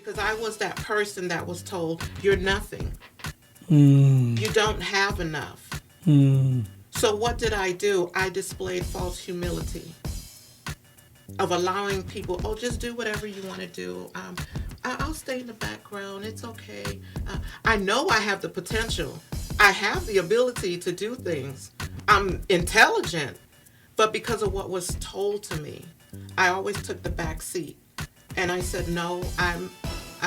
because I was that person that was told, you're nothing. You don't have enough. So what did I do? I displayed false humility of allowing people, oh, just do whatever you want to do. I'll stay in the background. It's okay. I know I have the potential. I have the ability to do things. I'm intelligent. But because of what was told to me, I always took the back seat. And I said, no, I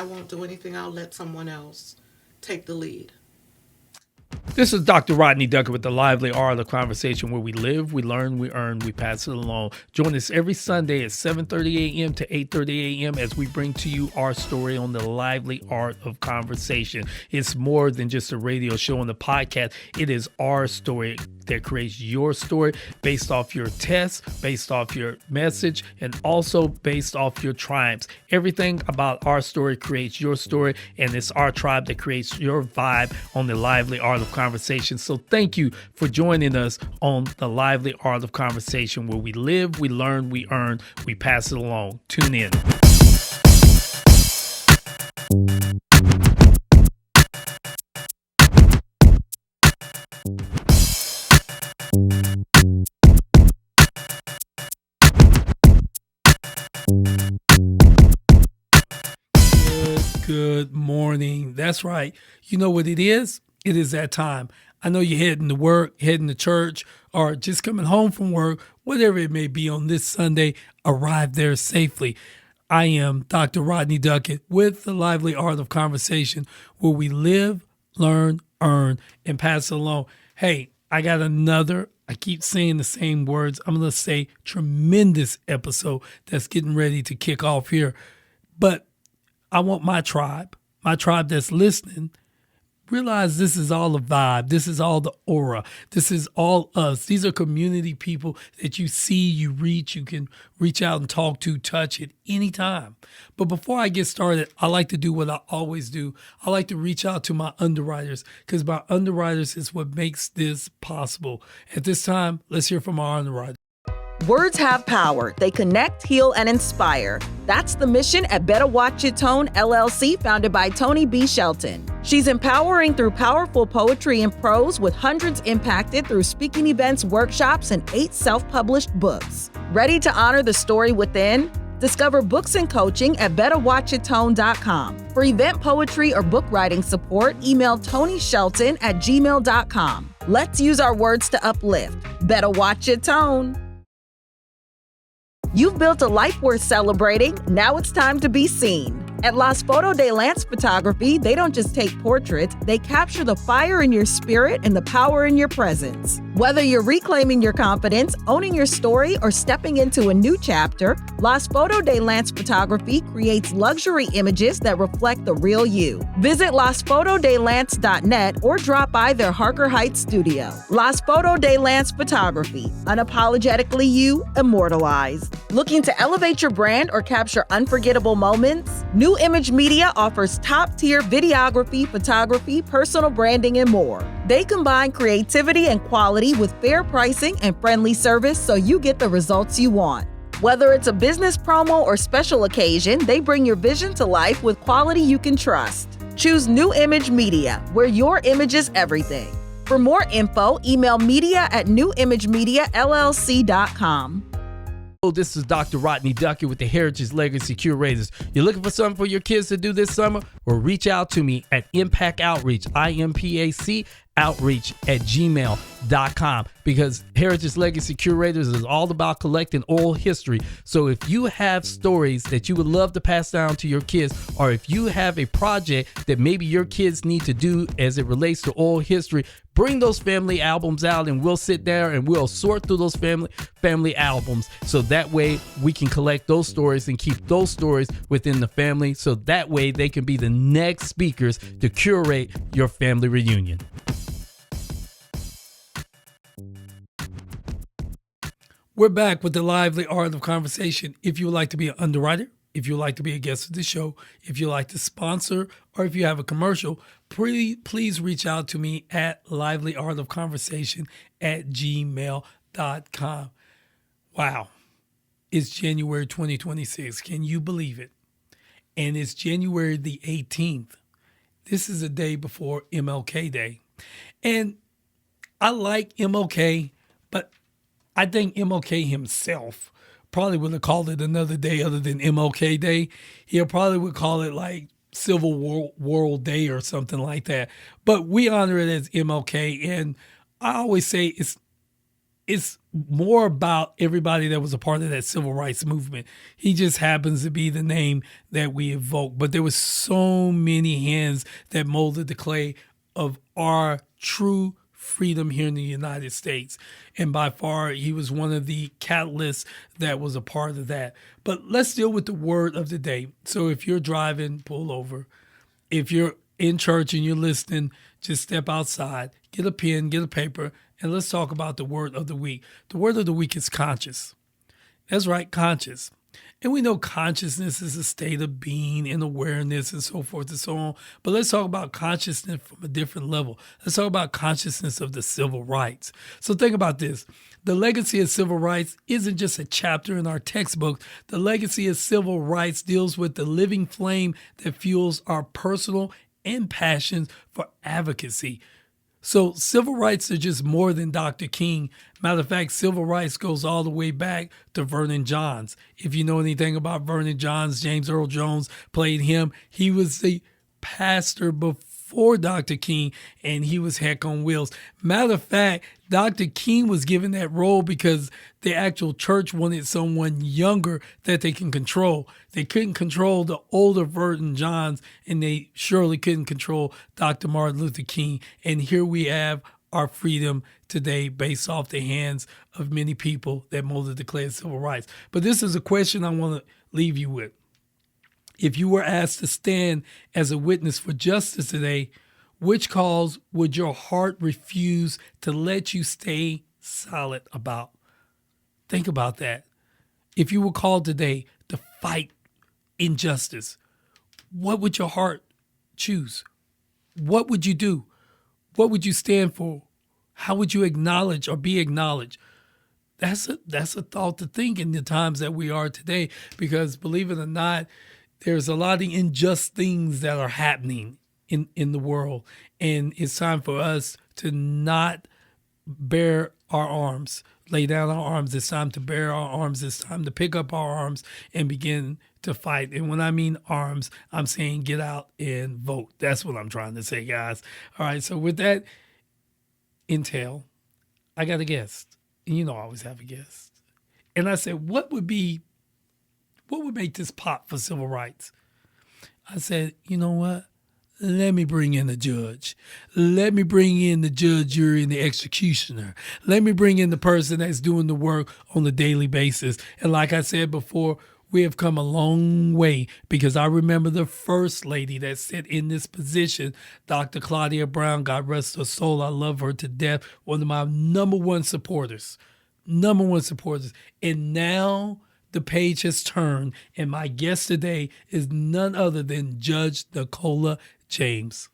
won't do anything. I'll let someone else take the lead. This is Dr. Rodney Ducker with the Lively Art of Conversation, where we live, we learn, we earn, we pass it along. Join us every Sunday at 7:30 a.m. to 8:30 a.m. as we bring to you our story on the lively art of conversation. It's more than just a radio show and the podcast. It is our story that creates your story based off your tests, based off your message, and also based off your triumphs. Everything about our story creates your story, and it's our tribe that creates your vibe on the lively art of conversation. So thank you for joining us on the lively art of conversation, where we live, we learn, we earn, we pass it along. Tune in. Good morning. That's right. You know what it is? It is that time. I know you're heading to work, heading to church, or just coming home from work, whatever it may be on this Sunday, arrive there safely. I am Dr. Rodney Duckett with the Lively Art of Conversation, where we live, learn, earn, and pass it along. Hey, I got another, I keep saying the same words, I'm going to say tremendous episode that's getting ready to kick off here. But I want my tribe that's listening, realize this is all a vibe. This is all the aura. This is all us. These are community people that you see, you reach, you can reach out and talk to, touch at any time. But before I get started, I like to do what I always do. I like to reach out to my underwriters, because my underwriters is what makes this possible. At this time, let's hear from our underwriters. Words have power. They connect, heal, and inspire. That's the mission at Better Watch Your Tone, LLC, founded by Toni B. Shelton. She's empowering through powerful poetry and prose, with hundreds impacted through speaking events, workshops, and 8 self-published books. Ready to honor the story within? Discover books and coaching at betterwatchyourtone.com. For event poetry or book writing support, email ToniShelton@gmail.com. Let's use our words to uplift. Better watch your tone. You've built a life worth celebrating. Now it's time to be seen. At Las Foto de Lance Photography, they don't just take portraits, they capture the fire in your spirit and the power in your presence. Whether you're reclaiming your confidence, owning your story, or stepping into a new chapter, Las Foto de Lance Photography creates luxury images that reflect the real you. Visit lasfotodelance.net or drop by their Harker Heights studio. Las Foto de Lance Photography, unapologetically you, immortalized. Looking to elevate your brand or capture unforgettable moments? New Image Media offers top-tier videography, photography, personal branding, and more. They combine creativity and quality with fair pricing and friendly service, so you get the results you want. Whether it's a business promo or special occasion, they bring your vision to life with quality you can trust. Choose New Image Media, where your image is everything. For more info, email media@newimagemiallc.com. This is Dr. Rodney Duckett with the Heritage Legacy Curators. You're looking for something for your kids to do this summer? Well, reach out to me at Impact Outreach, IMPAC outreach@gmail.com, because Heritage Legacy Curators is all about collecting oral history. So if you have stories that you would love to pass down to your kids, or if you have a project that maybe your kids need to do as it relates to oral history, bring those family albums out and we'll sit there and we'll sort through those family albums, so that way we can collect those stories and keep those stories within the family, so that way they can be the next speakers to curate your family reunion. We're back with the Lively Art of Conversation. If you would like to be an underwriter, if you would like to be a guest of the show, if you like to sponsor, or if you have a commercial, please reach out to me at livelyartofconversation@gmail.com. Wow, it's January 2026. Can you believe it? and it's January the 18th. This is a day before MLK Day. And I like MLK, but I think MLK himself probably wouldn't have called it another day other than MLK Day. He probably would call it like Civil World Day or something like that. But we honor it as MLK, and I always say it's more about everybody that was a part of that civil rights movement. He just happens to be the name that we evoke. But there was so many hands that molded the clay of our true freedom here in the United States. And by far, he was one of the catalysts that was a part of that. But let's deal with the word of the day. So if you're driving, pull over. If you're in church and you're listening, just step outside, get a pen, get a paper, and let's talk about the word of the week. The word of the week is conscious. That's right, conscious. And we know consciousness is a state of being and awareness and so forth and so on. But let's talk about consciousness from a different level. Let's talk about consciousness of the civil rights. So think about this. The legacy of civil rights isn't just a chapter in our textbook. The legacy of civil rights deals with the living flame that fuels our personal and passions for advocacy. So civil rights are just more than Dr. King. Matter of fact, civil rights goes all the way back to Vernon Johns. If you know anything about Vernon Johns, James Earl Jones played him. He was the pastor before Dr. King, and he was heck on wheels. Matter of fact, Dr. King was given that role because the actual church wanted someone younger that they can control. They couldn't control the older Vernon Johns, and they surely couldn't control Dr. Martin Luther King. And here we have our freedom today based off the hands of many people that molded the clay of civil rights. But this is a question I want to leave you with. If you were asked to stand as a witness for justice today, which cause would your heart refuse to let you stay silent about? Think about that. If you were called today to fight injustice, what would your heart choose? What would you do? What would you stand for? How would you acknowledge or be acknowledged? That's a thought to think in the times that we are today, because believe it or not, there's a lot of unjust things that are happening in the world. And it's time for us to not bear our arms, lay down our arms. It's time to bear our arms. It's time to pick up our arms and begin to fight. And when I mean arms, I'm saying get out and vote. That's what I'm trying to say, guys. All right. So with that intel, I got a guest. And you know I always have a guest. And I said, what would make this pop for civil rights? I said, you know what? Let me bring in the judge. Let me bring in the judge, jury, and the executioner. Let me bring in the person that's doing the work on a daily basis. And like I said before, we have come a long way, because I remember the first lady that sat in this position, Dr. Claudia Brown, God rest her soul. I love her to death. One of my number one supporters. And now the page has turned, and my guest today is none other than Judge Nicola James.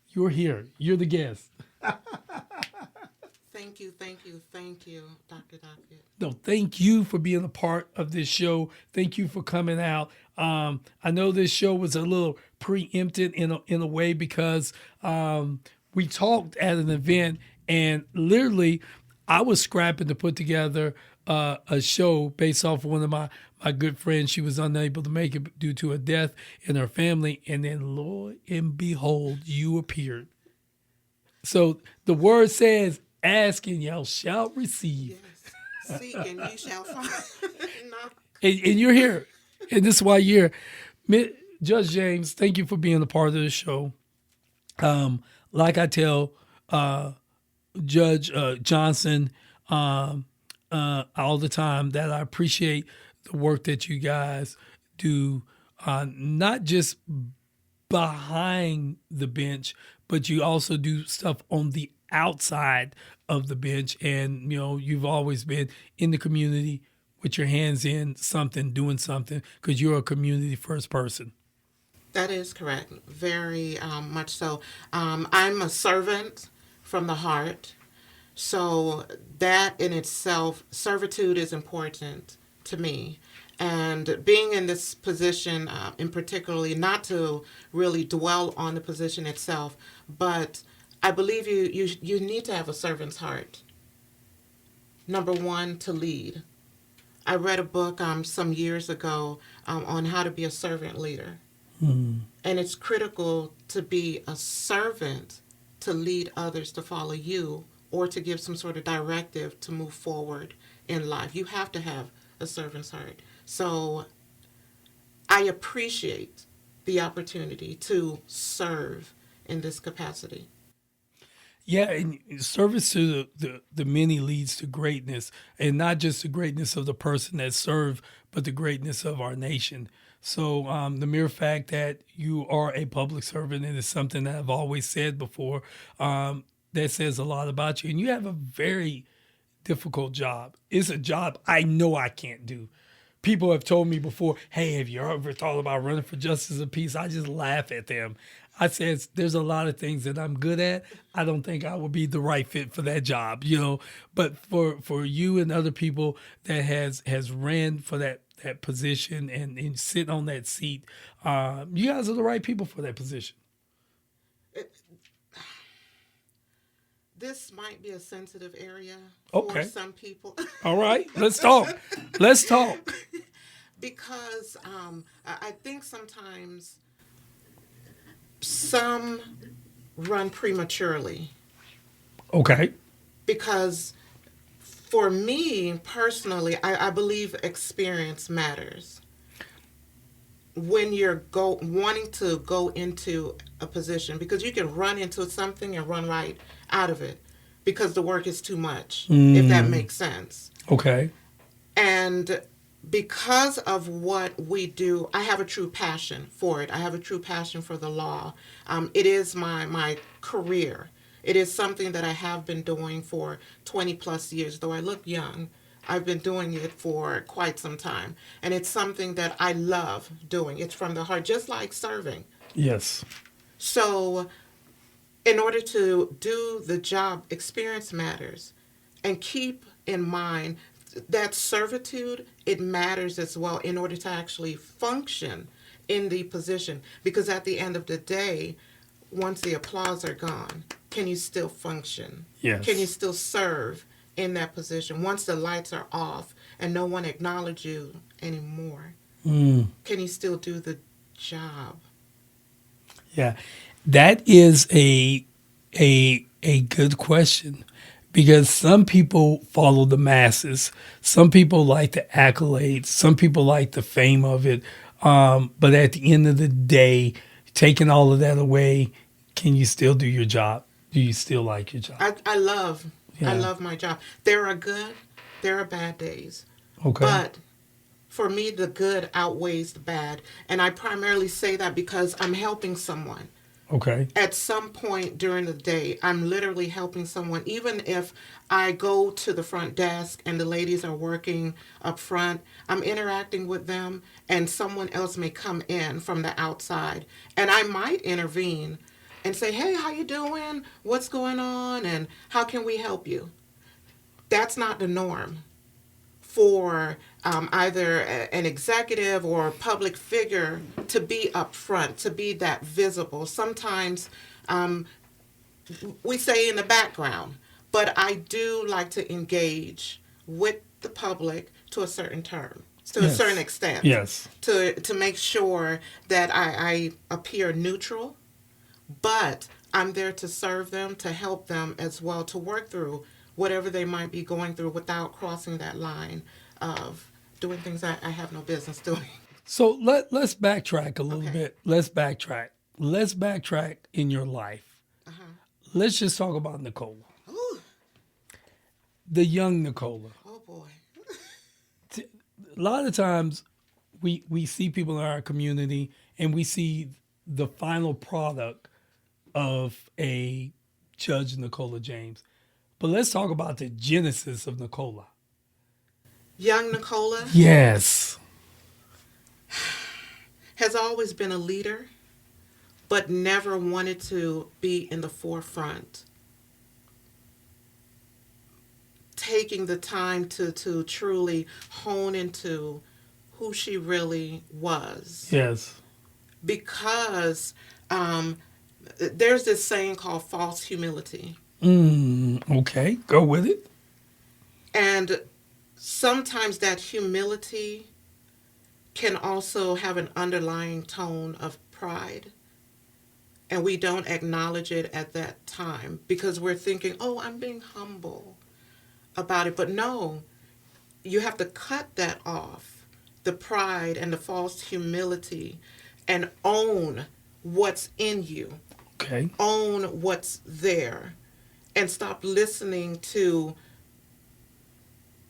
You're here. You're the guest. Thank you, Dr. Dockett. No, thank you for being a part of this show. Thank you for coming out. I know this show was a little preempted in a way, because we talked at an event, and literally I was scrapping to put together a show based off of one of my good friends. She was unable to make it due to a death in her family. And then, Lord and behold, you appeared. So the word says, ask and y'all shall receive. Yes. Seek and you shall find. No. And you're here. And this is why you're here. Judge James, thank you for being a part of the show. Like I tell Judge Johnson all the time, that I appreciate the work that you guys do, not just behind the bench, but you also do stuff on the outside of the bench. And, you know, you've always been in the community with your hands in something, doing something, because you're a community first person. That is correct. Very much so. I'm a servant from the heart. So that in itself, servitude is important to me. And being in this position, in particularly, not to really dwell on the position itself, but I believe you need to have a servant's heart. Number one, to lead. I read a book some years ago on how to be a servant leader. Mm. And it's critical to be a servant to lead others to follow you or to give some sort of directive to move forward in life. You have to have a servant's heart. So I appreciate the opportunity to serve in this capacity. Yeah, and service to the many leads to greatness, and not just the greatness of the person that served, but the greatness of our nation. So the mere fact that you are a public servant, and it's something that I've always said before, that says a lot about you. And you have a very difficult job. It's a job I know I can't do. People have told me before, hey, have you ever thought about running for justice of peace? I just laugh at them. I said, there's a lot of things that I'm good at. I don't think I would be the right fit for that job, you know. But for you and other people that has ran for that position and sit on that seat, you guys are the right people for that position. This might be a sensitive area Okay. for some people. All right, let's talk. Let's talk. Because I think sometimes some run prematurely. Okay. Because for me personally, I believe experience matters. When you're wanting to go into a position, because you can run into something and run right out of it because the work is too much, if that makes sense. Okay. And because of what we do, I have a true passion for it. I have a true passion for the law. It is my career. It is something that I have been doing for 20 plus years, though I look young. I've been doing it for quite some time. And it's something that I love doing. It's from the heart, just like serving. Yes. So in order to do the job, experience matters. And keep in mind that servitude, it matters as well in order to actually function in the position. Because at the end of the day, once the applause are gone, can you still function? Yes. Can you still serve in that position? Once the lights are off and no one acknowledges you anymore, can you still do the job? Yeah, that is a good question, because some people follow the masses. Some people like the accolades. Some people like the fame of it. But at the end of the day, taking all of that away, can you still do your job? Do you still like your job? I love my job. There are good, there are bad days. Okay. But for me, the good outweighs the bad. And I primarily say that because I'm helping someone. Okay. At some point during the day, I'm literally helping someone. Even if I go to the front desk and the ladies are working up front, I'm interacting with them, and someone else may come in from the outside. And I might intervene and say, hey, how you doing? What's going on? And how can we help you? That's not the norm for either an executive or a public figure to be up front, to be that visible. Sometimes we say in the background, but I do like to engage with the public to a certain term, to a certain extent. Yes. To make sure that I appear neutral, but I'm there to serve them, to help them as well, to work through whatever they might be going through without crossing that line of doing things I have no business doing. So let's backtrack a little Okay. bit. Let's backtrack. Let's backtrack in your life. Uh-huh. Let's just talk about Nicola, Ooh, the young Nicola. oh boy. A lot of times we see people in our community and we see the final product of a Judge Nicola James. But let's talk about the genesis of Nicola. Young Nicola Yes. has always been a leader, but never wanted to be in the forefront. Taking the time to truly hone into who she really was. Yes. Because there's this saying called false humility. Okay, go with it. And sometimes that humility can also have an underlying tone of pride. And we don't acknowledge it at that time because we're thinking, oh, I'm being humble about it. But no, you have to cut that off, the pride and the false humility, and own what's in you. Okay. Own what's there. And stop listening to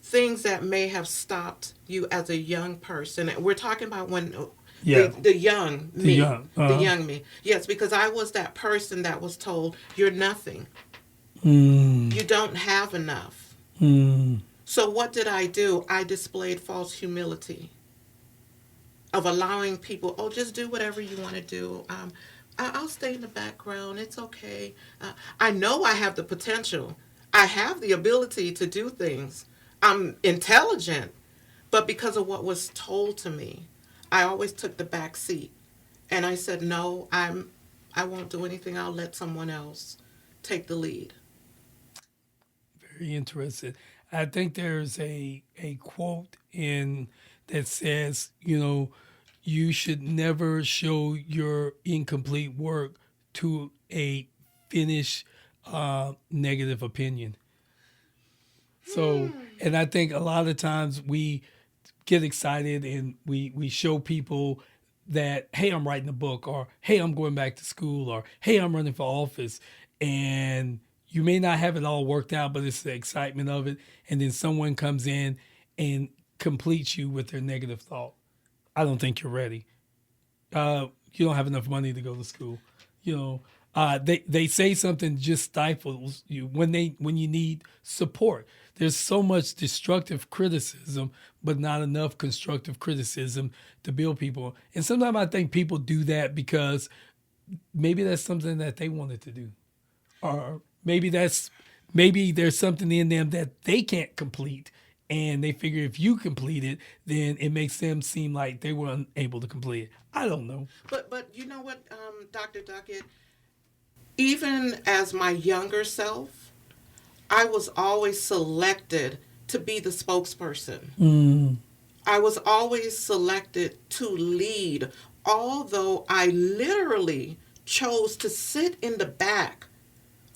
things that may have stopped you as a young person. And we're talking about when the young me. The young me. Yes, because I was that person that was told, you're nothing. You don't have enough. So what did I do? I displayed false humility of allowing people, oh, just do whatever you want to do. I'll stay in the background. It's okay. I know I have the potential. I have the ability to do things. I'm intelligent. But because of what was told to me, I always took the back seat. And I said, no, I won't do anything. I'll let someone else take the lead. Very interesting. I think there's a quote in that says, you should never show your incomplete work to a finished negative opinion. So, and I think a lot of times we get excited and we show people that, hey, I'm writing a book, or hey, I'm going back to school, or hey, I'm running for office. And you may not have it all worked out, but it's the excitement of it. And then someone comes in and completes you with their negative thought. I don't think you're ready. You don't have enough money to go to school. They say something just stifles you when you need support. There's so much destructive criticism, but not enough constructive criticism to build people. And sometimes I think people do that because maybe that's something that they wanted to do, or maybe there's something in them that they can't complete, and they figure if you complete it, then it makes them seem like they were unable to complete it. I don't know. But you know what, Dr. Duckett? Even as my younger self, I was always selected to be the spokesperson. I was always selected to lead, although I literally chose to sit in the back.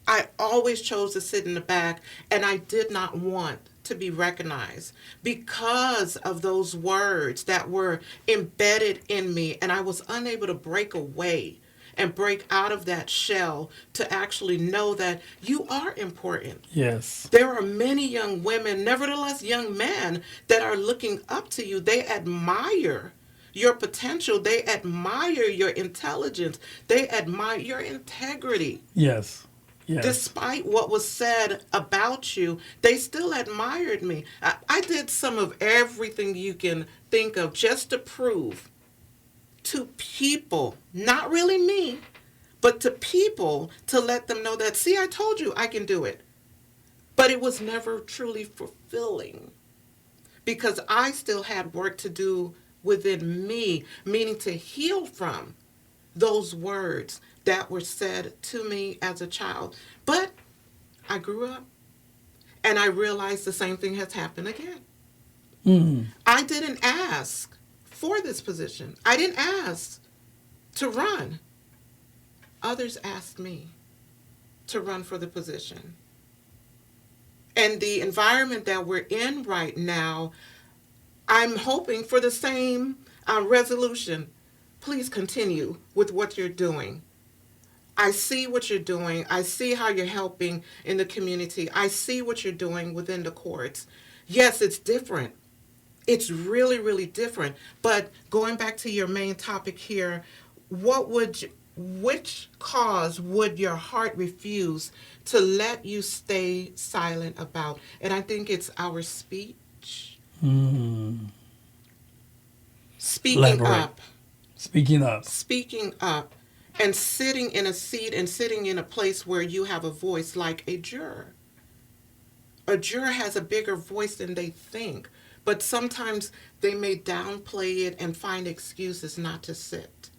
I always chose to sit in the back, and I did not want to be recognized because of those words that were embedded in me, and I was unable to break away and break out of that shell to actually know that you are important. Yes. There are many young women, nevertheless young men, that are looking up to you. They admire your potential. They admire your intelligence. They admire your integrity. Yes. Yes. Despite what was said about you, they still admired me. I did some of everything you can think of just to prove to people, not really me, but to people, to let them know that, see, I told you I can do it. But it was never truly fulfilling because I still had work to do within me, meaning to heal from those words that were said to me as a child. But I grew up and I realized the same thing has happened again. I didn't ask for this position. I didn't ask to run. Others asked me to run for the position. And the environment that we're in right now, I'm hoping for the same resolution. Please continue with what you're doing. I see what you're doing. I see how you're helping in the community. I see what you're doing within the courts. Yes, it's different. It's really, really different. But going back to your main topic here, which cause would your heart refuse to let you stay silent about? And I think it's our speech. Speaking Elaborate. up. Speaking up and sitting in a seat and sitting in a place where you have a voice like a juror. A juror has a bigger voice than they think But sometimes they may downplay it and find excuses not to sit.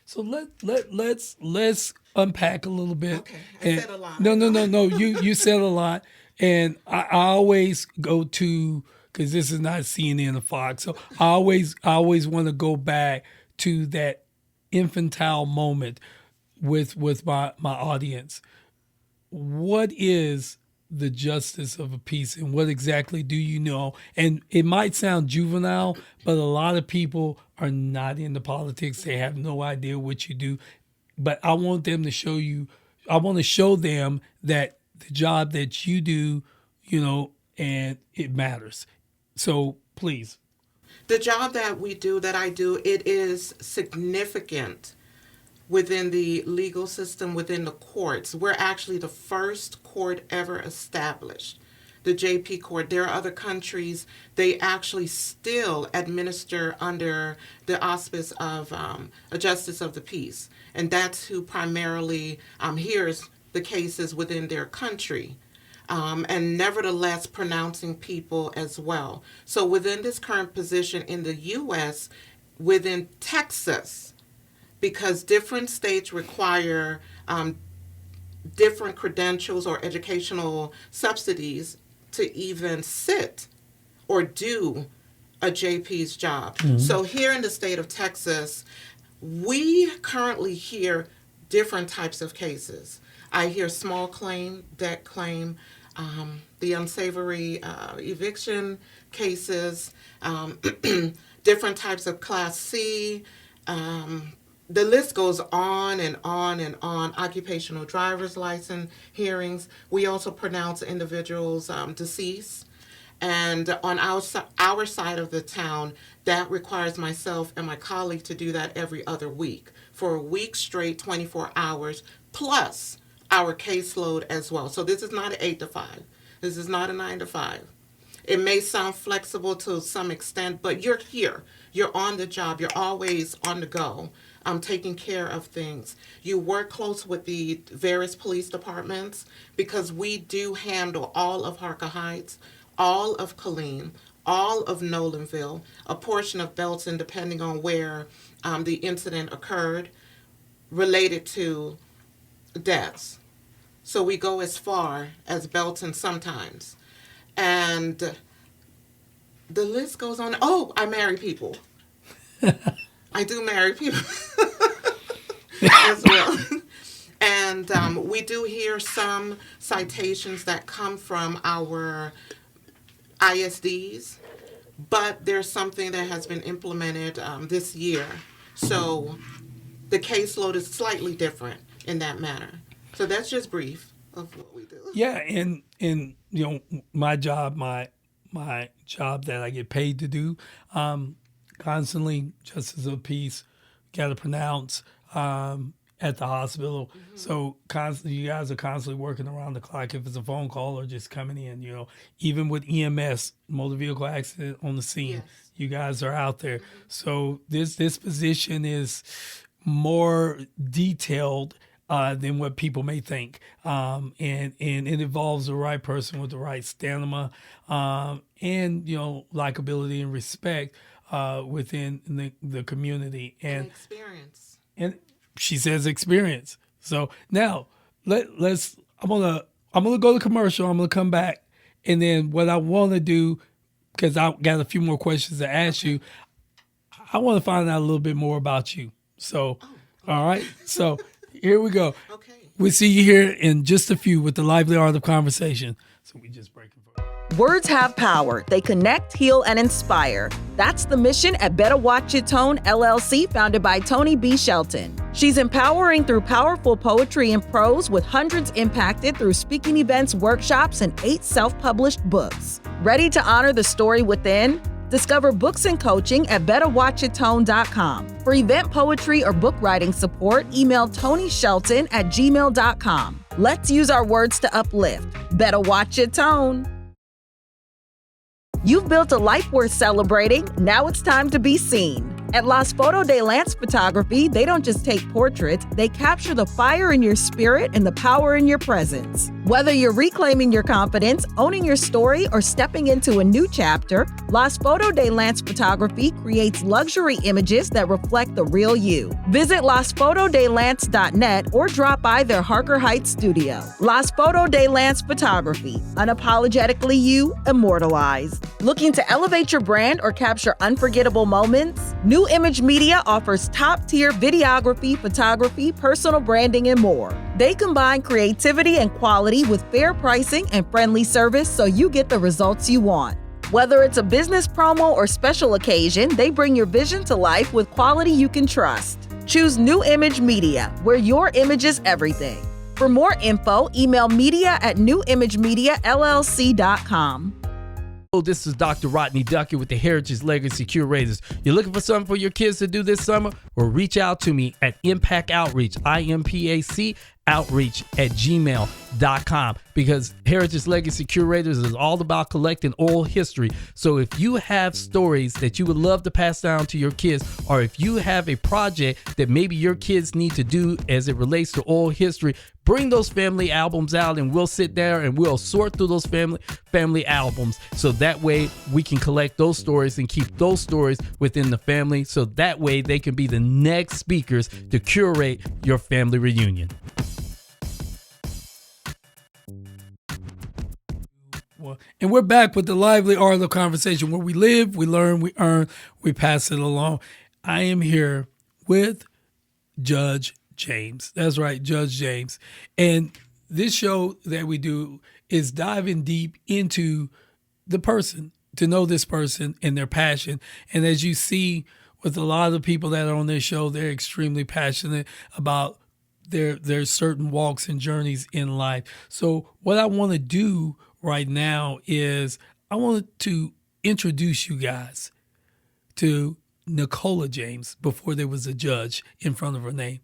So let's unpack a little bit. Okay, I said a lot. No. You said a lot, and I always go to, because this is not CNN or Fox. So I always want to go back to that infantile moment with my audience. What is the justice of a peace, and what exactly do you know? And it might sound juvenile, but a lot of people are not into politics. They have no idea what you do. But I want them to show you, I want to show them that the job that you do, and it matters. So please. The job that I do, it is significant within the legal system, within the courts. We're actually the first court ever established, the JP Court. There are other countries, they actually still administer under the auspice of a justice of the peace. And that's who primarily hears the cases within their country. And nevertheless pronouncing people as well. So within this current position in the U.S., within Texas, because different states require different credentials or educational subsidies to even sit or do a JP's job. Mm-hmm. So here in the state of Texas, we currently hear different types of cases. I hear small claim, debt claim, the unsavory eviction cases, different types of Class C. The list goes on and on and on. Occupational driver's license hearings. We also pronounce individuals deceased. And on our side of the town, that requires myself and my colleague to do that every other week for a week straight, 24 hours, plus our caseload as well. So this is not an 8 to 5. This is not a 9 to 5. It may sound flexible to some extent, but you're here. You're on the job. You're always on the go. Taking care of things. You work close with the various police departments because we do handle all of Harker Heights, all of Killeen, all of Nolanville, a portion of Belton, depending on where the incident occurred, related to deaths. So we go as far as Belton sometimes. And the list goes on. Oh, I marry people. I do marry people as well. And we do hear some citations that come from our ISDs, but there's something that has been implemented this year. So the caseload is slightly different in that manner. So that's just brief of what we do. Yeah, and my job that I get paid to do, constantly justice of peace, got to pronounce at the hospital. Mm-hmm. So constantly, you guys are constantly working around the clock. If it's a phone call or just coming in, even with EMS, motor vehicle accident on the scene, yes. You guys are out there. Mm-hmm. So this position is more detailed than what people may think, and it involves the right person with the right stamina, and likability and respect within the community and experience. And she says experience. So now let's. I'm gonna go to commercial. I'm gonna come back, and then what I want to do, because I got a few more questions to ask you. I want to find out a little bit more about you. So, all right. So here we go. Okay. We'll see you here in just a few with the lively art of conversation. So we just breaking for it. Words have power. They connect, heal, and inspire. That's the mission at Better Watch Your Tone, LLC, founded by Toni B. Shelton. She's empowering through powerful poetry and prose, with hundreds impacted through speaking events, workshops, and 8 self-published books. Ready to honor the story within? Discover books and coaching at betterwatchyourtone.com. For event poetry or book writing support, email ToniShelton@gmail.com. Let's use our words to uplift. Better watch your tone. You've built a life worth celebrating. Now it's time to be seen. At Las Foto de Lance Photography, they don't just take portraits, they capture the fire in your spirit and the power in your presence. Whether you're reclaiming your confidence, owning your story, or stepping into a new chapter, Las Foto de Lance Photography creates luxury images that reflect the real you. Visit lasfotodelance.net or drop by their Harker Heights studio. Las Foto de Lance Photography, unapologetically you, immortalized. Looking to elevate your brand or capture unforgettable moments? New Image Media offers top-tier videography, photography, personal branding, and more. They combine creativity and quality with fair pricing and friendly service so you get the results you want. Whether it's a business promo or special occasion, they bring your vision to life with quality you can trust. Choose New Image Media, where your image is everything. For more info, email media@newimagemiallc.com. This is Dr. Rodney Duckett with the Heritage Legacy Curators. You're looking for something for your kids to do this summer? Well, reach out to me at Impact Outreach, IMPAC outreach @gmail.com, because Heritage Legacy Curators is all about collecting oral history. So if you have stories that you would love to pass down to your kids, or if you have a project that maybe your kids need to do as it relates to oral history, bring those family albums out and we'll sit there and we'll sort through those family albums, so that way we can collect those stories and keep those stories within the family, so that way they can be the next speakers to curate your family reunion. And we're back with the lively art of the conversation, where we live, we learn, we earn, we pass it along. I am here with Judge James. That's right, Judge James. And this show that we do is diving deep into the person, to know this person and their passion. And as you see with a lot of the people that are on this show, they're extremely passionate about their certain walks and journeys in life. So what I want to do right now is I want to introduce you guys to Nicola James before there was a judge in front of her name.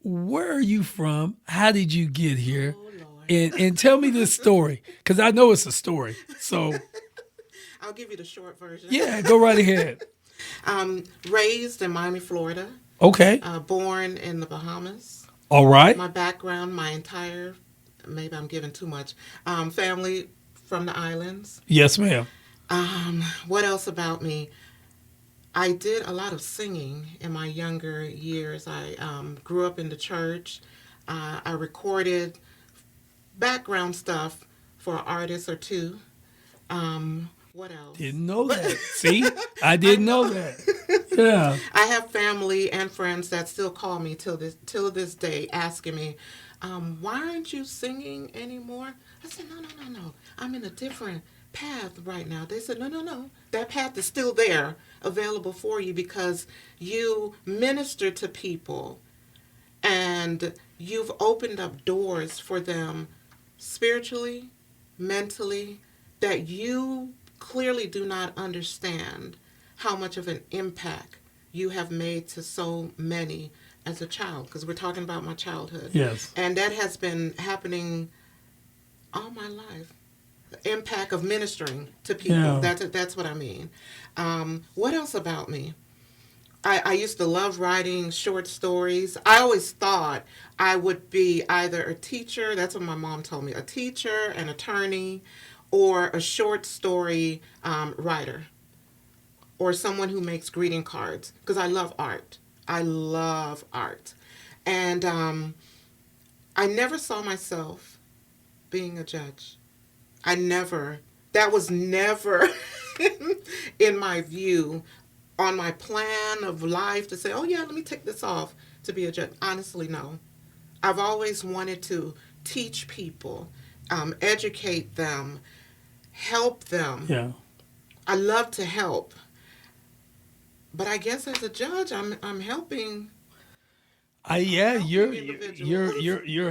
Where are you from? How did you get here? Oh, Lord. And tell me this story, because I know it's a story. So I'll give you the short version. yeah, go right ahead. Raised in Miami, Florida. Okay. Born in the Bahamas. All right. My background, my entire, maybe I'm giving too much, family from the islands. Yes, ma'am. What else about me? I did a lot of singing in my younger years. I grew up in the church. I recorded background stuff for an artist or two. What else? Didn't know that. See? I didn't know that. Yeah. I have family and friends that still call me till this day asking me, why aren't you singing anymore? I said, no. I'm in a different path right now. They said, no. That path is still there, available for you, because you minister to people and you've opened up doors for them spiritually, mentally, that you clearly do not understand how much of an impact you have made to so many as a child, because we're talking about my childhood. Yes. And that has been happening all my life. The impact of ministering to people. Yeah. That's what I mean. What else about me? I used to love writing short stories. I always thought I would be either a teacher, that's what my mom told me, a teacher, an attorney, or a short story writer, or someone who makes greeting cards, because I love art. I love art. And I never saw myself being a judge. That was never in my view, on my plan of life, to say, oh yeah, let me take this off to be a judge. Honestly, no. I've always wanted to teach people, educate them, help them. Yeah. I love to help. But I guess as a judge, I'm helping. You're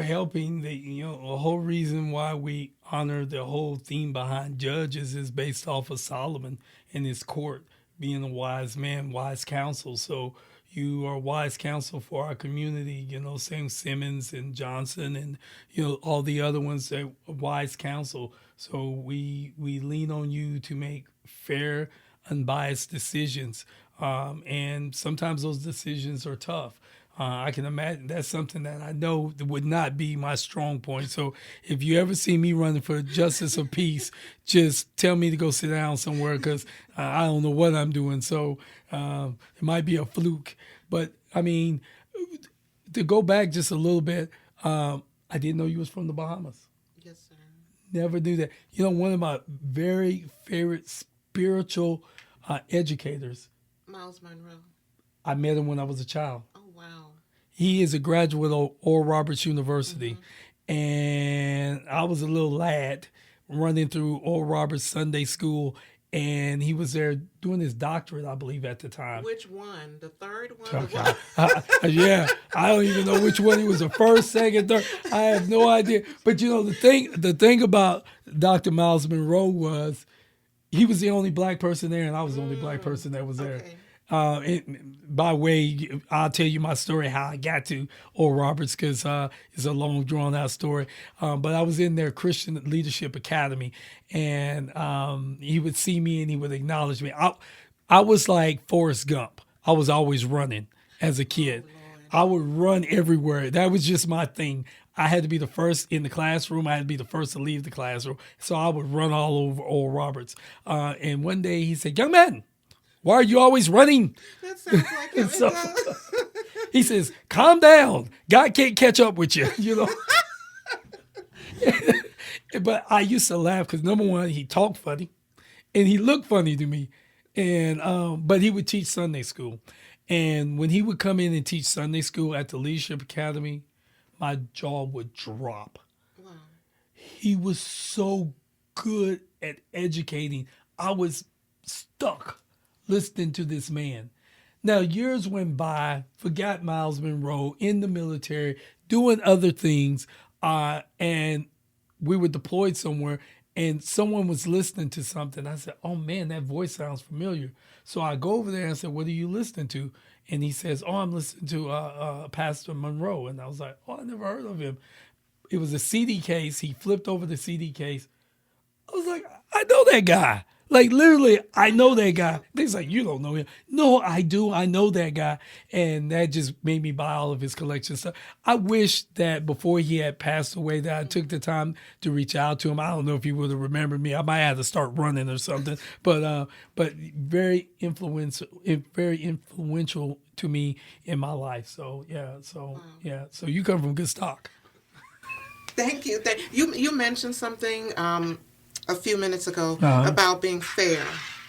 helping. The whole reason why we honor the whole theme behind judges is based off of Solomon and his court being a wise man, wise counsel. So you are wise counsel for our community. Sam Simmons and Johnson and all the other ones that wise counsel. So we lean on you to make fair, unbiased decisions And sometimes those decisions are tough. I can imagine that's something that I know would not be my strong point. So if you ever see me running for justice of peace, just tell me to go sit down somewhere because I don't know what I'm doing. So it might be a fluke. But I mean, to go back just a little bit, I didn't know you was from the Bahamas. Yes, sir. Never knew that. You know, one of my very favorite spiritual educators, Miles Monroe. I met him when I was a child. Oh, wow. He is a graduate of Oral Roberts University. And I was a little lad running through Oral Roberts Sunday School. And he was there doing his doctorate, I believe, at the time. Which one? The third one? Okay. Yeah, I don't even know which one he was, the first, second, third. I have no idea. But you know, the thing about Dr. Miles Monroe was he was the only black person there, and I was the only black person that was there. Okay. By way, I'll tell you my story how I got to Oral Roberts because it's a long, drawn out story. But I was in their Christian Leadership Academy, and he would see me and he would acknowledge me. I was like Forrest Gump. I was always running as a kid. I would run everywhere. That was just my thing. I had to be the first in the classroom. I had to be the first to leave the classroom. So I would run all over Oral Roberts. And one day he said, "Young man, why are you always running?" That sounds like him. So, he says, "Calm down. God can't catch up with you," you know. But I used to laugh because, number one, he talked funny and he looked funny to me. And but he would teach Sunday school. And when he would come in and teach Sunday school at the Leadership Academy, my jaw would drop. Wow. He was so good at educating. I was stuck listening to this man. Now, years went by, forgot Miles Monroe, in the military, doing other things, and we were deployed somewhere, and someone was listening to something. I said, "Oh, man, that voice sounds familiar." So I go over there and I said, "What are you listening to?" And he says, "Oh, I'm listening to Pastor Monroe." And I was like, "Oh, I never heard of him." It was a CD case. He flipped over the CD case. I was like, "I know that guy." Like, literally, I know that guy. He's like, "You don't know him." No, I do. I know that guy. And that just made me buy all of his collection stuff. I wish that before he had passed away that I took the time to reach out to him. I don't know if he would have remembered me. I might have to start running or something. But very influential to me in my life. So, yeah. So, yeah. So you come from good stock. Thank you. You mentioned something a few minutes ago about being fair.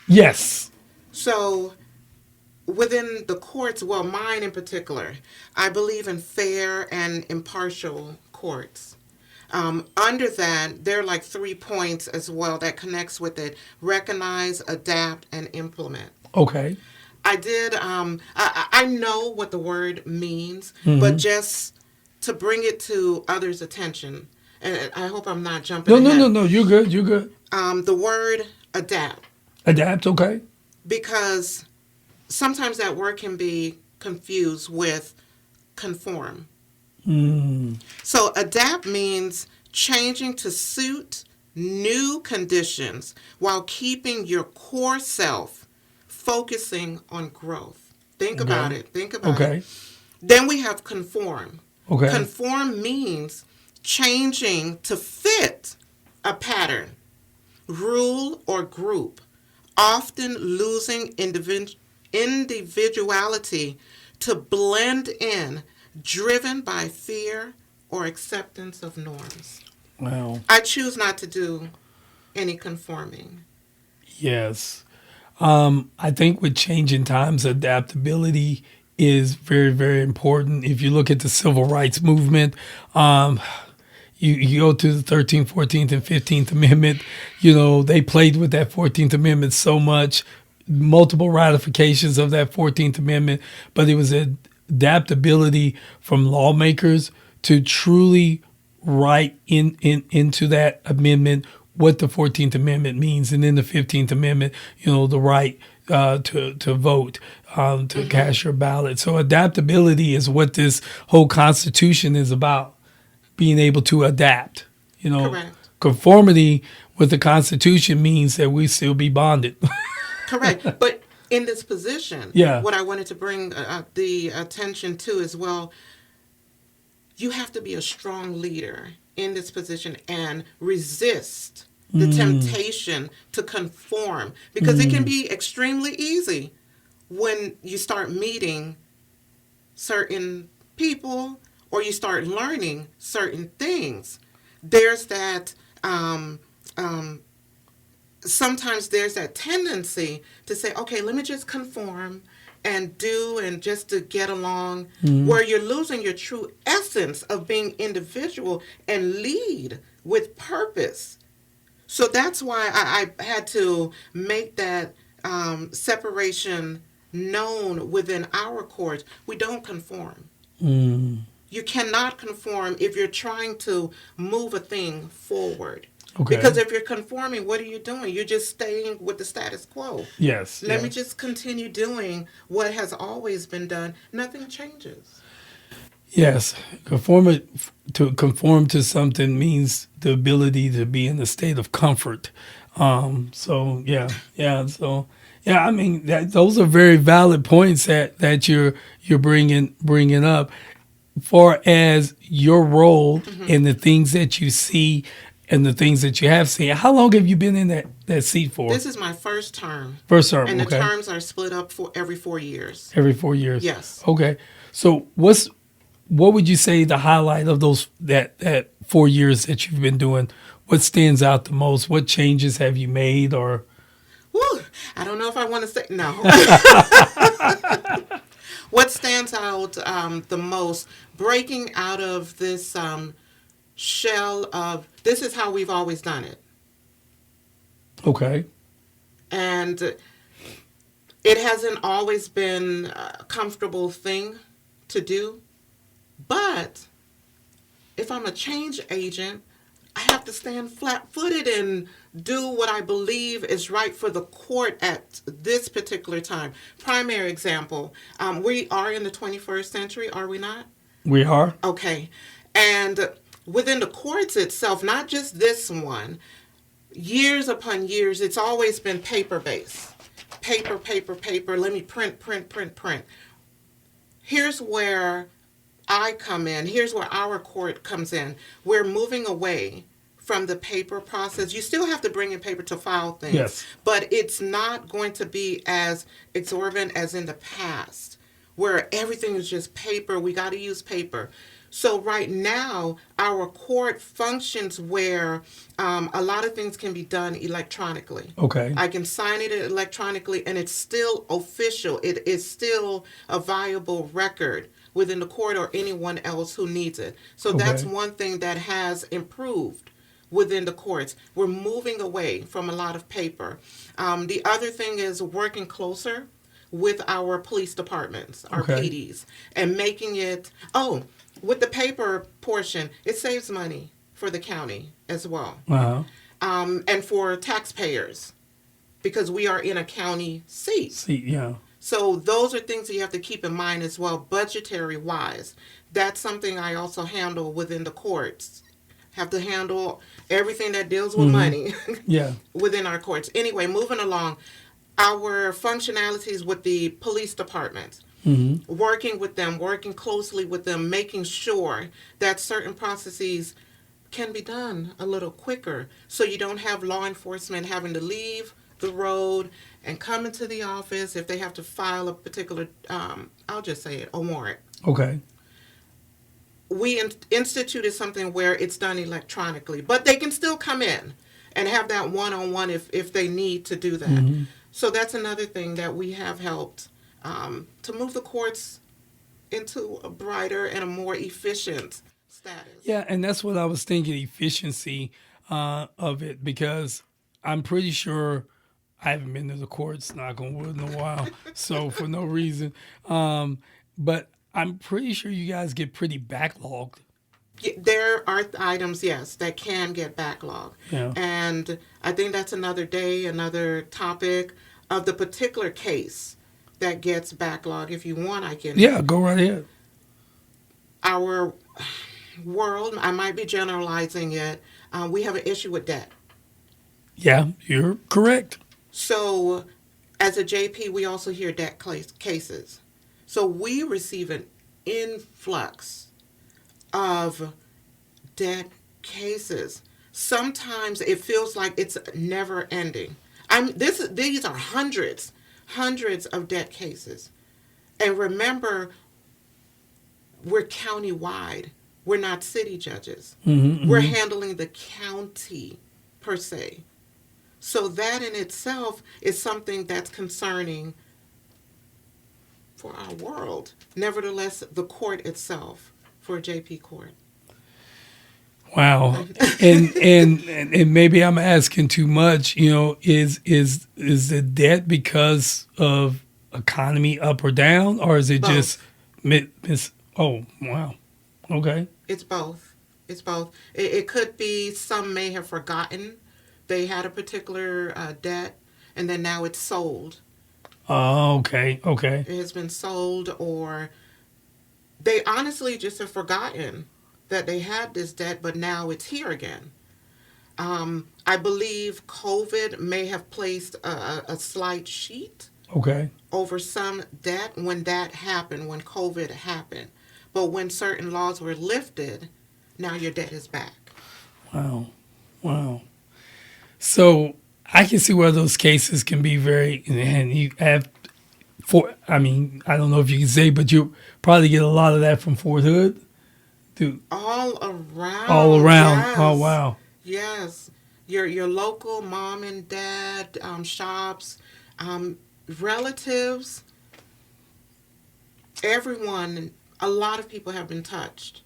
Yes. So within the courts, well, mine in particular, I believe in fair and impartial courts. Under that, there are like 3 points as well that connects with it: recognize, adapt, and implement. Okay. I know what the word means, but just to bring it to others' attention, and I hope I'm not jumping ahead. No. You're good. You're good. The word adapt. Adapt, okay. Because sometimes that word can be confused with conform. So adapt means changing to suit new conditions while keeping your core self, focusing on growth. Think about it. Okay. Then we have conform. Okay. Conform means changing to fit a pattern, rule, or group, often losing individuality to blend in, driven by fear or acceptance of norms. Wow. I choose not to do any conforming. Yes. I think with changing times, adaptability is very, very important. If you look at the civil rights movement, you go to the 13th, 14th, and 15th Amendment, you know, they played with that 14th Amendment so much, multiple ratifications of that 14th Amendment, but it was adaptability from lawmakers to truly write into that amendment what the 14th Amendment means, and then the 15th Amendment, you know, the right to vote, to cast your ballot. So adaptability is what this whole Constitution is about, being able to adapt. You know, Correct. Conformity with the Constitution means that we still be bonded. Correct. But in this position, Yeah. what I wanted to bring the attention to as well, you have to be a strong leader in this position and resist the temptation to conform, because it can be extremely easy when you start meeting certain people or you start learning certain things. There's that sometimes there's that tendency to say, okay, let me just conform and do and just to get along, where you're losing your true essence of being individual and lead with purpose. So that's why I had to make that separation known within our courts. We don't conform. You cannot conform if you're trying to move a thing forward. Okay. Because if you're conforming, what are you doing? You're just staying with the status quo. Yes. Let me just continue doing what has always been done. Nothing changes. Yes. To conform to something means the ability to be in a state of comfort. So yeah. So yeah, I mean those are very valid points that you're bringing up, far as your role in the things that you see and the things that you have seen. How long have you been in that seat for? This is my first term. First term, and the okay. terms are split up for every 4 years. Every 4 years. Yes. Okay. So what would you say the highlight of those that 4 years that you've been doing? What stands out the most? What changes have you made? Or Whew, I don't know if I want to say no. What stands out the most? Breaking out of this shell of this is how we've always done it. okay. And it hasn't always been a comfortable thing to do. But if I'm a change agent, I have to stand flat-footed and do what I believe is right for the court at this particular time. Primary example, we are in the 21st century, are we not? We are. Okay. And within the courts itself, not just this one, years upon years, it's always been paper-based. Paper. Let me print. Here's where I come in. Here's where our court comes in. We're moving away from the paper process. You still have to bring in paper to file things. Yes. But it's not going to be as exorbitant as in the past, where everything is just paper. We got to use paper. So right now, our court functions where a lot of things can be done electronically. Okay. I can sign it electronically, and it's still official. It is still a viable record within the court or anyone else who needs it. So that's one thing that has improved within the courts. We're moving away from a lot of paper. The other thing is working closer with our police departments, our PDs, and making it, with the paper portion, it saves money for the county as well. Uh-huh. And for taxpayers, because we are in a county seat. Yeah. So those are things that you have to keep in mind as well, budgetary-wise. That's something I also handle within the courts. Have to handle everything that deals with money within our courts. Anyway, moving along, our functionalities with the police departments. Working with them, working closely with them, making sure that certain processes can be done a little quicker, so you don't have law enforcement having to leave the road and come into the office if they have to file a particular, I'll just say it, a warrant. Okay. We instituted something where it's done electronically, but they can still come in and have that one-on-one if they need to do that. So that's another thing that we have helped to move the courts into a brighter and a more efficient status. Yeah, and that's what I was thinking, efficiency of it, because I'm pretty sure I haven't been to the courts, knock on wood, in a while, so for no reason. But I'm pretty sure you guys get pretty backlogged. There are items, yes, that can get backlogged. Yeah. And I think that's another day, another topic of the particular case that gets backlogged. If you want, I can. Yeah, go right ahead. Our world, I might be generalizing it, we have an issue with debt. Yeah, you're correct. So As a JP, we also hear debt cases. So we receive an influx of debt cases. Sometimes it feels like it's never ending. These are hundreds of debt cases. And remember, we're county-wide. We're not city judges. We're handling the county per se. So that in itself is something that's concerning for our world. Nevertheless, the court itself, for a JP court. Wow. and maybe I'm asking too much, is the debt because of economy up or down, or is it Both. just oh, wow. Okay. It's both. It's both. It could be some may have forgotten they had a particular debt, and then now it's sold. Oh, okay. Okay. It has been sold, or they honestly just have forgotten that they had this debt, but now it's here again. I believe COVID may have placed a slight sheet Okay. over some debt when that happened, when COVID happened. But when certain laws were lifted, now your debt is back. Wow. Wow. So I can see where those cases can be very, and you have, I don't know if you can say, but you probably get a lot of that from Fort Hood. All around. All around. Yes. Oh, wow. Yes. Your local mom and dad shops, relatives, everyone, a lot of people have been touched.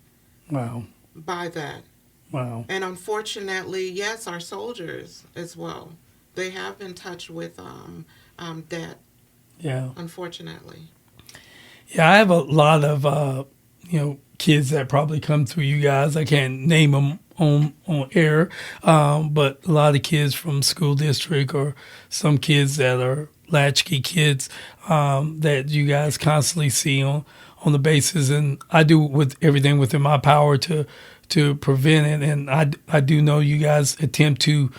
Wow. By that. Wow. And unfortunately, yes, our soldiers as well. They have been touched with debt. Yeah. Unfortunately. Yeah, I have a lot of kids that probably come through you guys. I can't name them on air, but a lot of kids from school district or some kids that are latchkey kids that you guys constantly see on the basis, and I do with everything within my power to prevent it. And I do know you guys attempt to,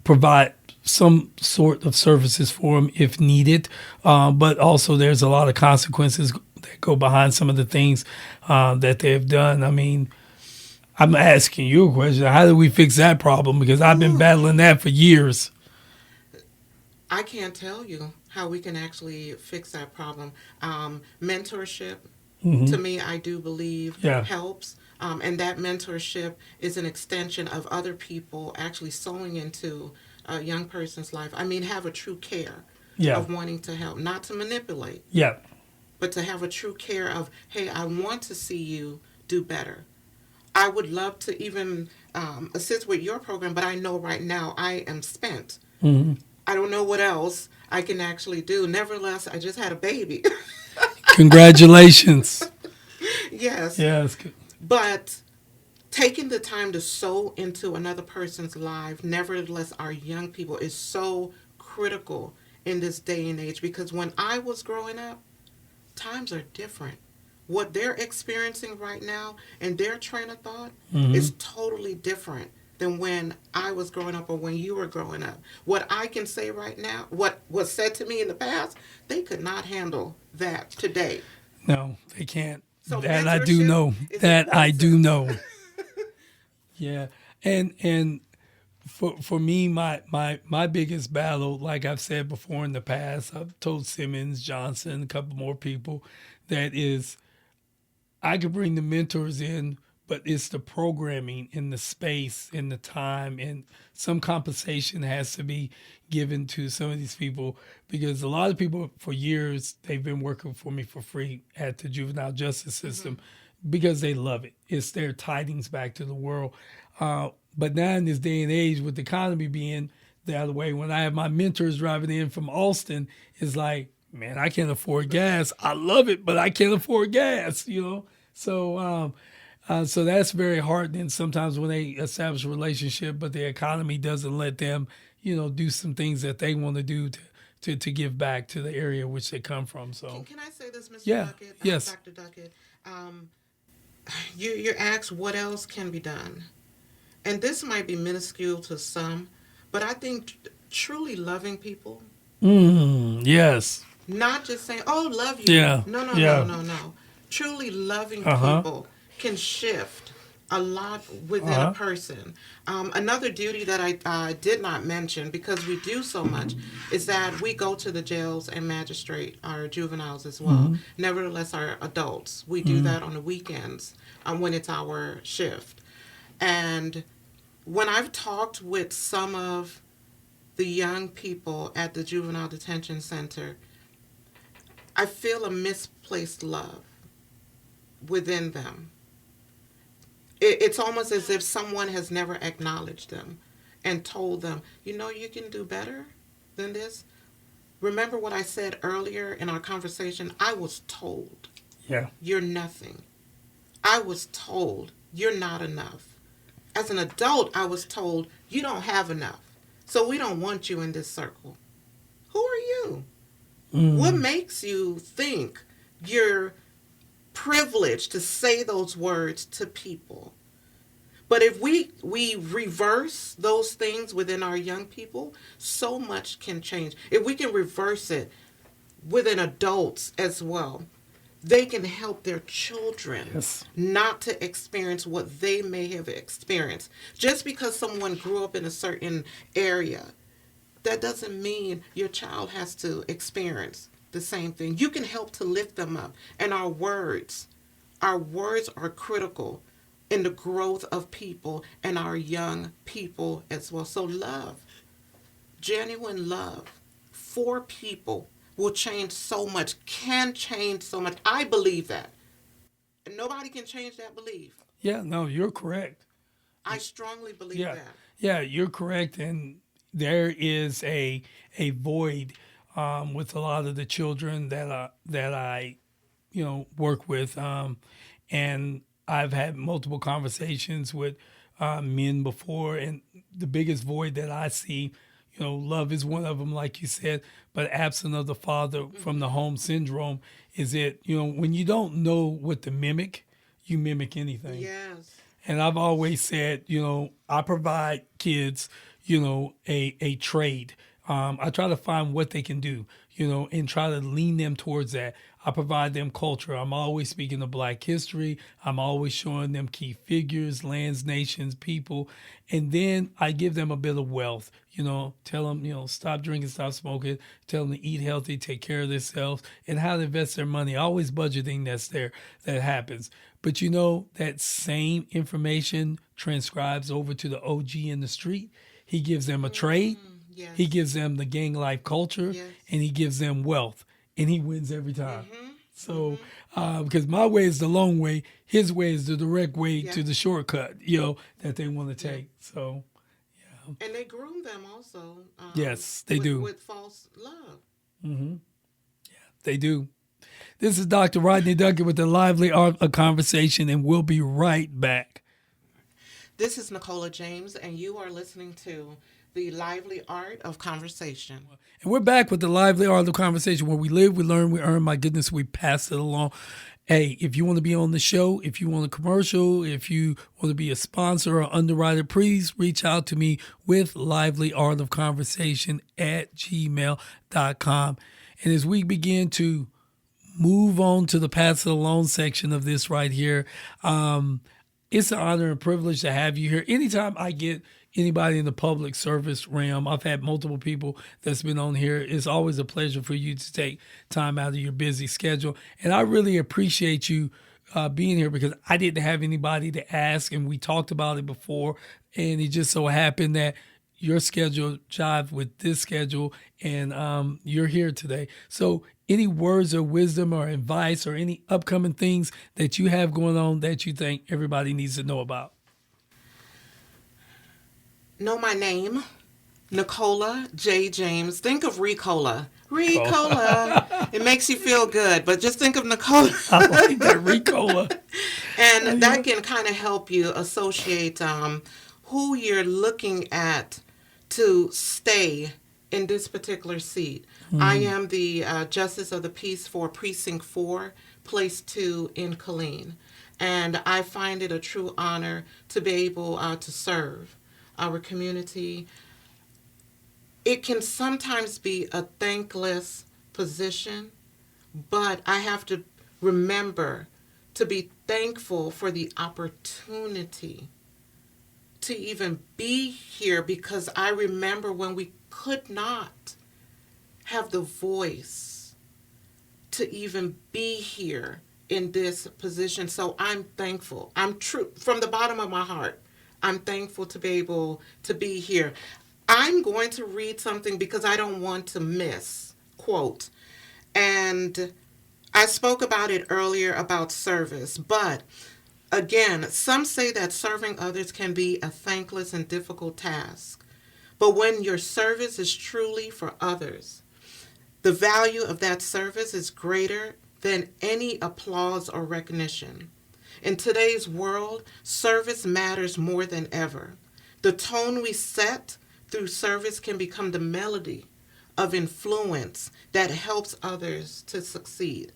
provide some sort of services for them if needed, but also there's a lot of consequences that go behind some of the things that they've done. I mean, I'm asking you a question. How do we fix that problem? Because I've been battling that for years. I can't tell you how we can actually fix that problem. Mentorship, to me, I do believe helps. And that mentorship is an extension of other people actually sowing into a young person's life. I mean, have a true care of wanting to help, not to manipulate. Yeah. But to have a true care of, hey, I want to see you do better. I would love to even assist with your program, but I know right now I am spent. Mm-hmm. I don't know what else I can actually do. Nevertheless, I just had a baby. Congratulations. Yes. Yeah, that's good. But taking the time to sow into another person's life, nevertheless, our young people, is so critical in this day and age. Because when I was growing up, times are different. What they're experiencing right now and their train of thought is totally different than when I was growing up or when you were growing up. What I can say right now, what was said to me in the past, they could not handle that today. No, they can't. So that I do know. That I do know. Yeah. And for me, my biggest battle, like I've said before in the past, I've told Simmons, Johnson, a couple more people, that is, I could bring the mentors in, but it's the programming and the space and the time, and some compensation has to be given to some of these people, because a lot of people for years, they've been working for me for free at the juvenile justice system because they love it. It's their tidings back to the world. But now in this day and age, with the economy being the other way, when I have my mentors driving in from Austin, it's like, man, I can't afford gas. I love it, but I can't afford gas, So so that's very heartening sometimes when they establish a relationship, but the economy doesn't let them, do some things that they want to do to give back to the area which they come from. So can I say this, Mr. Duckett? Yes. Dr. Duckett. You're asked what else can be done. And this might be minuscule to some, but I think truly loving people Yes. Not just saying, "Oh, love you." Yeah. No, no, Yeah. no, no, no. Truly loving Uh-huh. people can shift a lot within a Uh-huh. person. Another duty that I did not mention, because we do so much, is that we go to the jails and magistrate our juveniles as well. Nevertheless, our adults, we do that on the weekends when it's our shift. And when I've talked with some of the young people at the juvenile detention center, I feel a misplaced love within them. It's almost as if someone has never acknowledged them and told them, you know, you can do better than this. Remember what I said earlier in our conversation? I was told Yeah. you're nothing. I was told you're not enough. As an adult, I was told you don't have enough. So we don't want you in this circle. Who are you? What makes you think you're privileged to say those words to people? But if we reverse those things within our young people, so much can change. If we can reverse it within adults as well, they can help their children Yes. not to experience what they may have experienced. Just because someone grew up in a certain area, that doesn't mean your child has to experience the same thing. You can help to lift them up. And our words are critical in the growth of people and our young people as well. So love, genuine love for people will change so much, can change so much. I believe that. And nobody can change that belief. Yeah. No, you're correct. I strongly believe Yeah. that. Yeah, you're correct. And there is a void with a lot of the children that I work with, and I've had multiple conversations with men before, and the biggest void that I see, love is one of them, like you said, but absent of the father from the home syndrome is it, when you don't know what to mimic, you mimic anything. Yes. And I've always said, I provide kids, a trade. I try to find what they can do, and try to lean them towards that. I provide them culture. I'm always speaking of Black history. I'm always showing them key figures, lands, nations, people. And then I give them a bit of wealth, tell them, stop drinking, stop smoking, tell them to eat healthy, take care of themselves, and how to invest their money. Always budgeting that happens. But that same information transcribes over to the OG in the street. He gives them a trade. Yes. He gives them the gang life culture, Yes. and he gives them wealth, and he wins every time. So, because my way is the long way, his way is the direct way to the shortcut, that they want to take. So, And they groom them also. Yes, they do. With false love. they do. This is Dr. Rodney Duckett with the Lively Art of Conversation, and we'll be right back. This is Nicola James, and you are listening to The Lively Art of Conversation. And we're back with the Lively Art of Conversation, where we live, we learn, we earn. My goodness, we pass it along. Hey, if you want to be on the show, if you want a commercial, if you want to be a sponsor or underwriter, please reach out to me with livelyartofconversation@gmail.com. And as we begin to move on to the pass it along section of this right here, it's an honor and privilege to have you here. Anytime I get anybody in the public service realm, I've had multiple people that's been on here. It's always a pleasure for you to take time out of your busy schedule. And I really appreciate you being here, because I didn't have anybody to ask, and we talked about it before. And it just so happened that your schedule jived with this schedule, and you're here today. So any words of wisdom or advice or any upcoming things that you have going on that you think everybody needs to know about? Know my name, Nicola J. James. Think of Ricola. Ricola. It makes you feel good, but just think of Nicola. I like that, Ricola. And that can kind of help you associate who you're looking at to stay in this particular seat. I am the Justice of the Peace for Precinct 4, Place 2 in Killeen. And I find it a true honor to be able to serve our community. it can sometimes be a thankless position, but I have to remember to be thankful for the opportunity to even be here, because I remember when we could not have the voice to even be here in this position. So I'm thankful. I'm true from the bottom of my heart. I'm thankful to be able to be here. I'm going to read something because I don't want to miss, quote, and I spoke about it earlier about service, but again, some say that serving others can be a thankless and difficult task. But when your service is truly for others, the value of that service is greater than any applause or recognition. In today's world, service matters more than ever. The tone we set through service can become the melody of influence that helps others to succeed.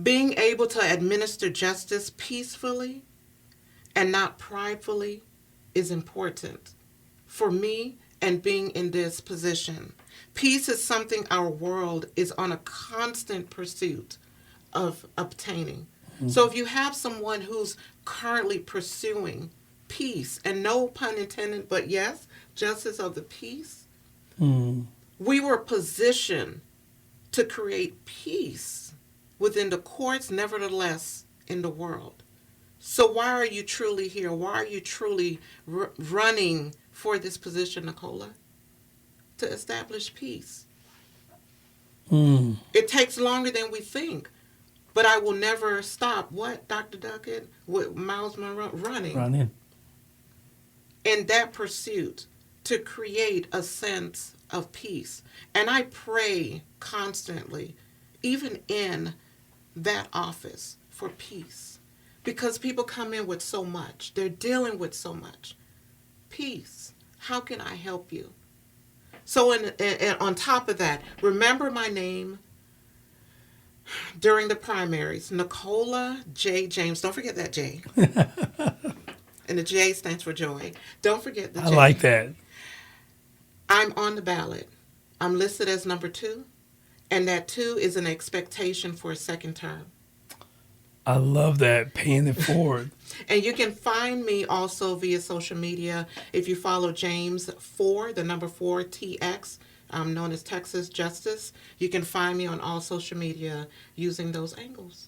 Being able to administer justice peacefully and not pridefully is important for me and being in this position. Peace is something our world is on a constant pursuit of obtaining. So if you have someone who's currently pursuing peace, and no pun intended, but yes, justice of the peace, we were positioned to create peace within the courts, nevertheless, in the world. So why are you truly here? Why are you truly running for this position, Nicola? To establish peace. It takes longer than we think, but I will never stop. What, Dr. Duckett? With Miles Monroe running in that pursuit to create a sense of peace. And I pray constantly, even in that office, for peace, because people come in with so much. They're dealing with so much. Peace. How can I help you? So on top of that, remember my name during the primaries, Nicola J. James. Don't forget that J. And the J stands for joy. Don't forget the J. I like that. I'm on the ballot. I'm listed as number 2, and that 2 is an expectation for a second term. I love that, paying it forward. And you can find me also via social media. If you follow James 4, the number 4, TX, known as Texas Justice, you can find me on all social media using those angles.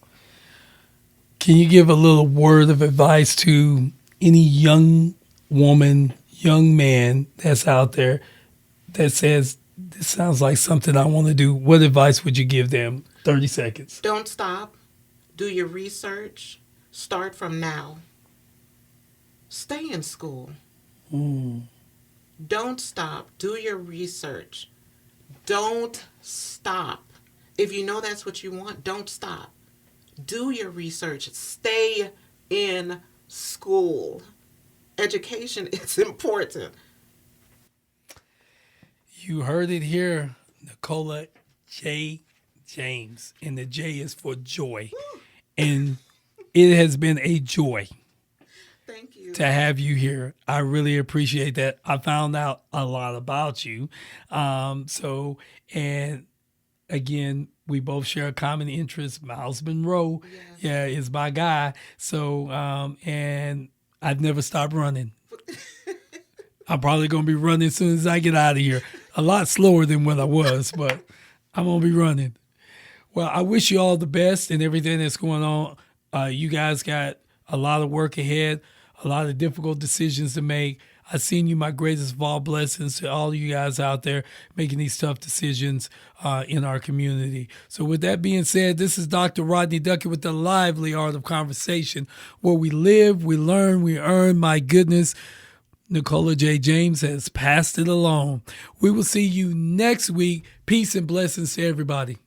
Can you give a little word of advice to any young woman, young man that's out there that says, this sounds like something I want to do? What advice would you give them? 30 seconds. Don't stop. Do your research. Start from now. Stay in school. Don't stop. Do your research. Don't stop. If you know that's what you want, don't stop. Do your research. Stay in school. Education is important. You heard it here, Nicola J. James, and the J is for joy. And it has been a joy. Thank you. To have you here. I really appreciate that. I found out a lot about you. And again, we both share a common interest. Miles Monroe, is my guy. So, and I've never stopped running. I'm probably going to be running as soon as I get out of here. A lot slower than when I was, but I'm going to be running. Well, I wish you all the best and everything that's going on. You guys got a lot of work ahead, a lot of difficult decisions to make. I've seen you, my greatest of all blessings to all you guys out there making these tough decisions in our community. So with that being said, this is Dr. Rodney Duckett with the lively art of conversation, where we live, we learn, we earn. My goodness, Nicola J. James has passed it along. We will see you next week. Peace and blessings to everybody.